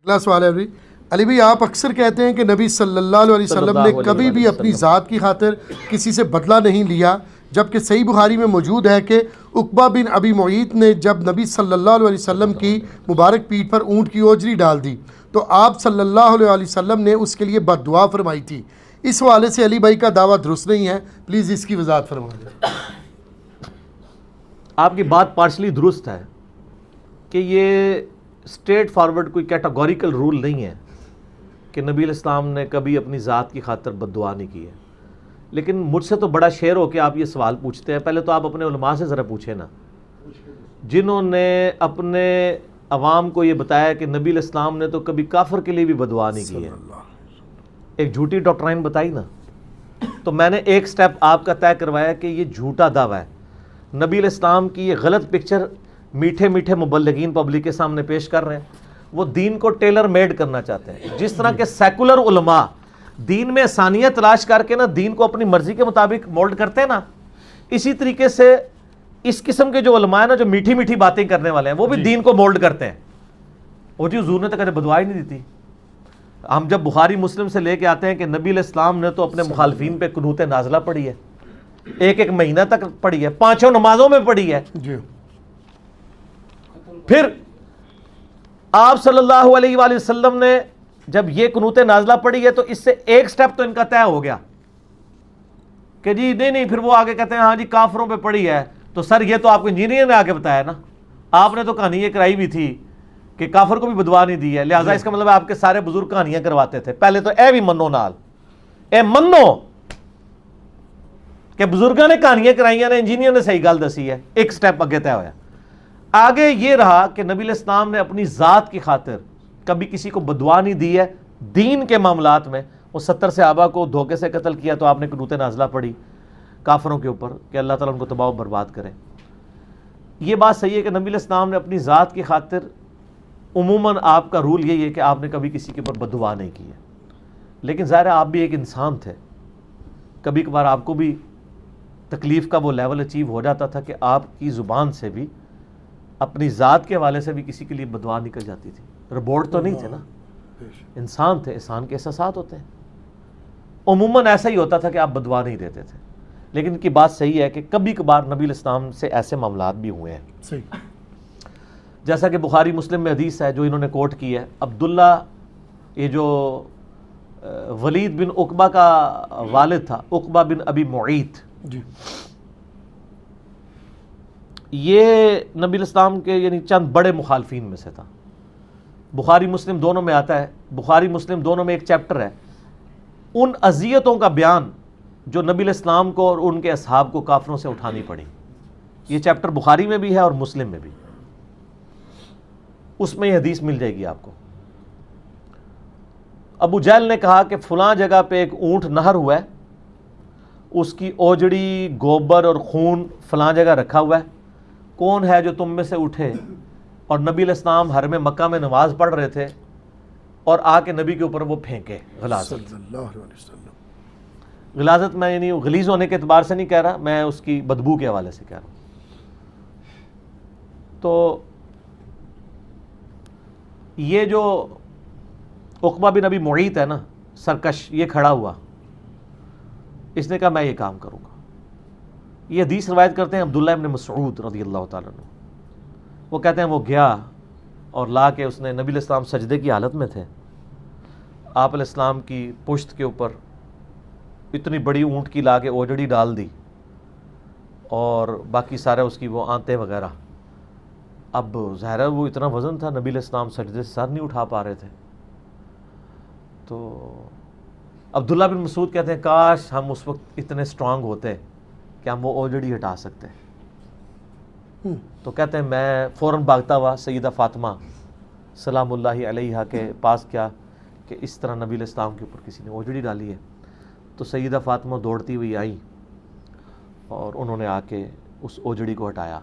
اگلا سوال ہے علی بھائی، آپ اکثر کہتے ہیں کہ نبی صلی اللہ علیہ وسلم نے کبھی بھی اپنی ذات کی خاطر کسی سے بدلہ نہیں لیا، جبکہ صحیح بخاری میں موجود ہے کہ عقبہ بن ابی معیط نے جب نبی صلی اللہ علیہ وسلم کی مبارک پیٹھ پر اونٹ کی اوجری ڈال دی تو آپ صلی اللہ علیہ وسلم نے اس کے لیے بد دعا فرمائی تھی۔ اس حوالے سے علی بھائی کا دعویٰ درست نہیں ہے، پلیز اس کی وضاحت فرما دیں۔ آپ کی بات پارشلی درست ہے کہ یہ اسٹریٹ فارورڈ کوئی کیٹاگوریکل رول نہیں ہے کہ نبی علیہ السلام نے کبھی اپنی ذات کی خاطر بد دعا نہیں کی ہے، لیکن مجھ سے تو بڑا شعر ہو کہ آپ یہ سوال پوچھتے ہیں۔ پہلے تو آپ اپنے علماء سے ذرا پوچھیں نا، جنہوں نے اپنے عوام کو یہ بتایا کہ نبی علیہ السلام نے تو کبھی کافر کے لیے بھی بد دعا نہیں کی ہے، ایک جھوٹی ڈاکٹرائن بتائی نا، تو میں نے ایک سٹیپ آپ کا طے کروایا کہ یہ جھوٹا دعویٰ ہے۔ نبی علیہ السلام کی یہ غلط پکچر میٹھے میٹھے مبلغین پبلک کے سامنے پیش کر رہے ہیں، وہ دین کو ٹیلر میڈ کرنا چاہتے ہیں۔ جس طرح کے سیکولر علماء دین میں آسانیاں تلاش کر کے نا دین کو اپنی مرضی کے مطابق مولڈ کرتے ہیں نا، اسی طریقے سے اس قسم کے جو علماء ہیں نا، جو میٹھی میٹھی باتیں کرنے والے ہیں، وہ بھی دین کو مولڈ کرتے ہیں۔ وہ جی حضور نے تو کبھی بدعا ہی نہیں دی تھی۔ ہم جب بخاری مسلم سے لے کے آتے ہیں کہ نبی علیہ السلام نے تو اپنے مخالفین پہ قنوت نازلہ پڑھی ہے، ایک مہینہ تک پڑھی ہے، 5 نمازوں میں پڑھی ہے۔ پھر آپ صلی اللہ علیہ وآلہ وسلم نے جب یہ قنوت نازلہ پڑھی ہے تو اس سے ایک سٹیپ تو ان کا طے ہو گیا کہ جی نہیں، پھر وہ آگے کہتے ہیں ہاں جی کافروں پہ پڑھی ہے، تو سر یہ تو آپ کو انجینئر نے آگے بتایا نا، آپ نے تو کہانی یہ کرائی بھی تھی کہ کافر کو بھی بدعا نہیں دی ہے، لہٰذا اس کا مطلب ہے آپ کے سارے بزرگ کہانیاں کرواتے تھے۔ پہلے تو اے بھی منو نال، اے منو کہ بزرگاں نے کہانیاں کرائیاں نے، انجینئر نے صحیح گل دسی ہے، ایک سٹیپ اگے طے ہویا۔ آگے یہ رہا کہ نبی علیہ السلام نے اپنی ذات کی خاطر کبھی کسی کو بدعا نہیں دی ہے دین کے معاملات میں۔ وہ 70 صحابہ کو دھوکے سے قتل کیا تو آپ نے قنوت نازلہ پڑھی کافروں کے اوپر کہ اللہ تعالیٰ ان کو تباہ و برباد کرے۔ یہ بات صحیح ہے کہ نبی علیہ السلام نے اپنی ذات کی خاطر عموماً آپ کا رول یہی ہے کہ آپ نے کبھی کسی کے اوپر بددعا نہیں کی ہے، لیکن ظاہر ہے آپ بھی ایک انسان تھے، کبھی کبھار آپ کو بھی تکلیف کا وہ لیول اچیو ہو جاتا تھا کہ آپ کی زبان سے بھی اپنی ذات کے حوالے سے بھی کسی کے لیے بددعا نکل جاتی تھی۔ روبوٹ تو نہیں تھے نا، انسان تھے، انسان کے احساسات ہوتے ہیں۔ عموماً ایسا ہی ہوتا تھا کہ آپ بددعا نہیں دیتے تھے، لیکن ان کی بات صحیح ہے کہ کبھی کبھار نبی علیہ السلام سے ایسے معاملات بھی ہوئے ہیں، جیسا کہ بخاری مسلم میں حدیث ہے جو انہوں نے کوٹ کی ہے۔ عبداللہ، یہ جو ولید بن عقبہ کا والد تھا، عقبہ بن ابی معیط، یہ نبی علیہ السلام کے یعنی چند بڑے مخالفین میں سے تھا۔ بخاری مسلم دونوں میں آتا ہے، بخاری مسلم دونوں میں ایک چیپٹر ہے ان اذیتوں کا بیان جو نبی علیہ السلام کو اور ان کے اصحاب کو کافروں سے اٹھانی پڑی۔ یہ چیپٹر بخاری میں بھی ہے اور مسلم میں بھی، اس میں یہ حدیث مل جائے گی آپ کو۔ ابو جہل نے کہا کہ فلاں جگہ پہ ایک اونٹ نہر ہوا ہے، اس کی اوجڑی، گوبر اور خون فلاں جگہ رکھا ہوا ہے، کون ہے جو تم میں سے اٹھے؟ اور نبی علیہ السلام حرم مکہ میں نماز پڑھ رہے تھے اور آ کے نبی کے اوپر وہ پھینکے غلاظت۔ غلاظت میں یعنی غلیظ ہونے کے اعتبار سے نہیں کہہ رہا، میں اس کی بدبو کے حوالے سے کہہ رہا ہوں۔ تو یہ جو عقبہ بن ابی معیط ہے نا، سرکش، یہ کھڑا ہوا، اس نے کہا میں یہ کام کروں گا۔ یہ حدیث روایت کرتے ہیں عبداللہ ابن مسعود رضی اللہ تعالیٰ عنہ، وہ کہتے ہیں وہ گیا اور لا کے اس نے، نبی علیہ السلام سجدے کی حالت میں تھے، آپ علیہ السلام کی پشت کے اوپر اتنی بڑی اونٹ کی لا کے اوجڑی ڈال دی اور باقی سارے اس کی وہ آنتیں وغیرہ۔ اب ظاہر ہے وہ اتنا وزن تھا، نبی علیہ السلام سجدے سے سر نہیں اٹھا پا رہے تھے۔ تو عبداللہ بن مسعود کہتے ہیں کاش ہم اس وقت اتنے سٹرانگ ہوتے کہ ہم وہ اوجڑی ہٹا سکتے۔ تو کہتے ہیں میں فوراً بھاگتا ہوا سیدہ فاطمہ سلام اللہ علیہا کے پاس کیا کہ اس طرح نبی علیہ السلام کے اوپر کسی نے اوجڑی ڈالی ہے۔ تو سیدہ فاطمہ دوڑتی ہوئی آئیں اور انہوں نے آ کے اس اوجڑی کو ہٹایا۔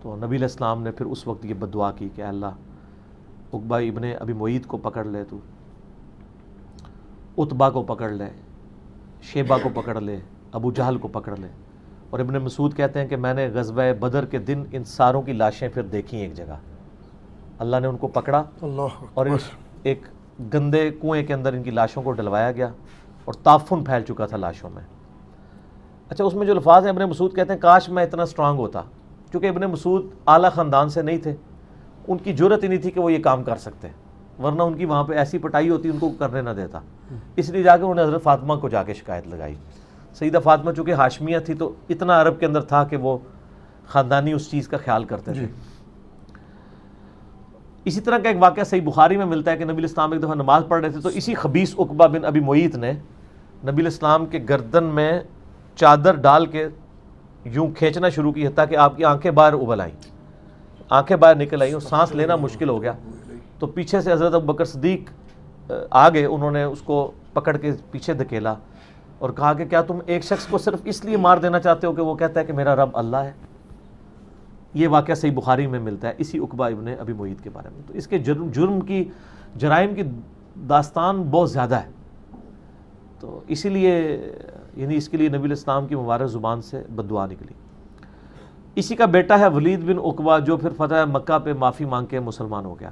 تو نبی علیہ السلام نے پھر اس وقت یہ بد دعا کی کہ اللہ عقبہ ابن ابی معیط کو پکڑ لے، تو عتبہ کو پکڑ لے، شیبہ کو پکڑ لے، ابو جہل کو پکڑ لے۔ اور ابن مسعود کہتے ہیں کہ میں نے غزوہ بدر کے دن ان ساروں کی لاشیں پھر دیکھی ایک جگہ، اللہ نے ان کو پکڑا اللہ اور ایک گندے کنویں کے اندر ان کی لاشوں کو ڈلوایا گیا اور تعفن پھیل چکا تھا لاشوں میں. اچھا اس میں جو الفاظ ہیں ابن مسعود کہتے ہیں کاش میں اتنا اسٹرانگ ہوتا, کیونکہ ابن مسعود اعلیٰ خاندان سے نہیں تھے, ان کی جرت ہی نہیں تھی کہ وہ یہ کام کر سکتے, ورنہ ان کی وہاں پہ ایسی پٹائی ہوتی ان کو کرنے نہ دیتا. اس لیے جا کے انہوں نے حضرت فاطمہ کو جا کے شکایت لگائی. سیدہ فاطمہ چونکہ ہاشمیہ تھی تو اتنا عرب کے اندر تھا کہ وہ خاندانی اس چیز کا خیال کرتے تھے. اسی طرح کا ایک واقعہ صحیح بخاری میں ملتا ہے کہ نبی الاسلام ایک دفعہ نماز پڑھ رہے تھے تو اسی خبیث عقبہ بن ابی معیط نے نبی الاسلام کے گردن میں چادر ڈال کے یوں کھینچنا شروع کی حتیٰ کہ آپ کی آنکھیں باہر ابل آئیں, آنکھیں باہر نکل آئیں اور سانس لینا مشکل ہو گیا. تو پیچھے سے حضرت ابوبکر صدیق آ گئے, انہوں نے اس کو پکڑ کے پیچھے دھکیلا اور کہا کہ کیا تم ایک شخص کو صرف اس لیے مار دینا چاہتے ہو کہ وہ کہتا ہے کہ میرا رب اللہ ہے. یہ واقعہ صحیح بخاری میں ملتا ہے اسی عقبہ ابن ابی معیط کے بارے میں. تو اس کے جرم کی جرائم کی داستان بہت زیادہ ہے, تو اسی لیے یعنی اس کے لیے نبی الاسلام کی مبارک زبان سے بددعا نکلی. اسی کا بیٹا ہے ولید بن عقبہ جو پھر فتح مکہ پہ معافی مانگ کے مسلمان ہو گیا.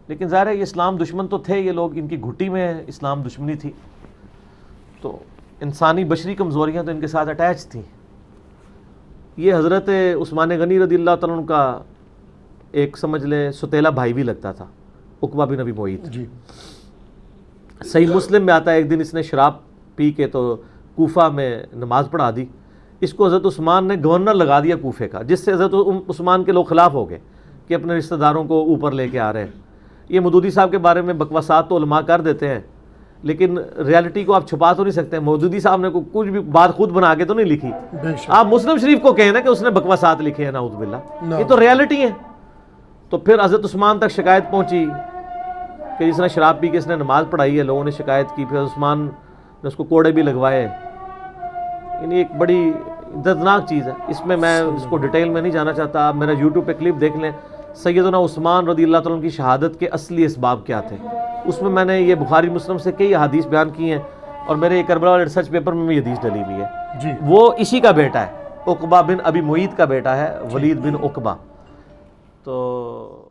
لیکن ظاہر ہے یہ اسلام دشمن تو تھے یہ لوگ, ان کی گھٹی میں اسلام دشمنی تھی, تو انسانی بشری کمزوریاں تو ان کے ساتھ اٹیچ تھیں. یہ حضرت عثمان غنی رضی اللہ تعالیٰ عنہ کا ایک سمجھ لیں ستیلا بھائی بھی لگتا تھا, عقبہ بن ابی معیط. صحیح مسلم میں آتا ہے ایک دن اس نے شراب پی کے تو کوفہ میں نماز پڑھا دی. اس کو حضرت عثمان نے گورنر لگا دیا کوفے کا, جس سے حضرت عثمان کے لوگ خلاف ہو گئے کہ اپنے رشتہ داروں کو اوپر لے کے آ رہے ہیں. یہ مودودی صاحب کے بارے میں بکواسات تو علماء کر دیتے ہیں, لیکن ریالٹی کو آپ چھپا تو نہیں سکتے. مودودی صاحب نے کچھ بھی بات خود بنا کے تو نہیں لکھی. آپ مسلم شریف کو کہیں نا کہ اس نے بکواسات لکھے ہیں, نعوذ باللہ, یہ تو ریالٹی ہے. تو پھر حضرت عثمان تک شکایت پہنچی کہ جس نے شراب پی کے اس نے نماز پڑھائی ہے, لوگوں نے شکایت کی, پھر عثمان نے اس کو کوڑے بھی لگوائے. یعنی ایک بڑی دردناک چیز ہے. اس میں اس کو ڈیٹیل میں نہیں جانا چاہتا, آپ میرا یوٹیوب پہ کلپ دیکھ لیں سیدنا عثمان رضی اللہ تعالیٰ عنہ کی شہادت کے اصلی اسباب کیا تھے. اس میں نے یہ بخاری مسلم سے کئی احادیث بیان کی ہیں, اور میرے کربلا والے ریسرچ پیپر میں بھی حدیث ڈلی ہوئی ہے. وہ اسی کا بیٹا ہے, عقبہ بن ابی معیط کا بیٹا ہے ولید بن عقبہ. تو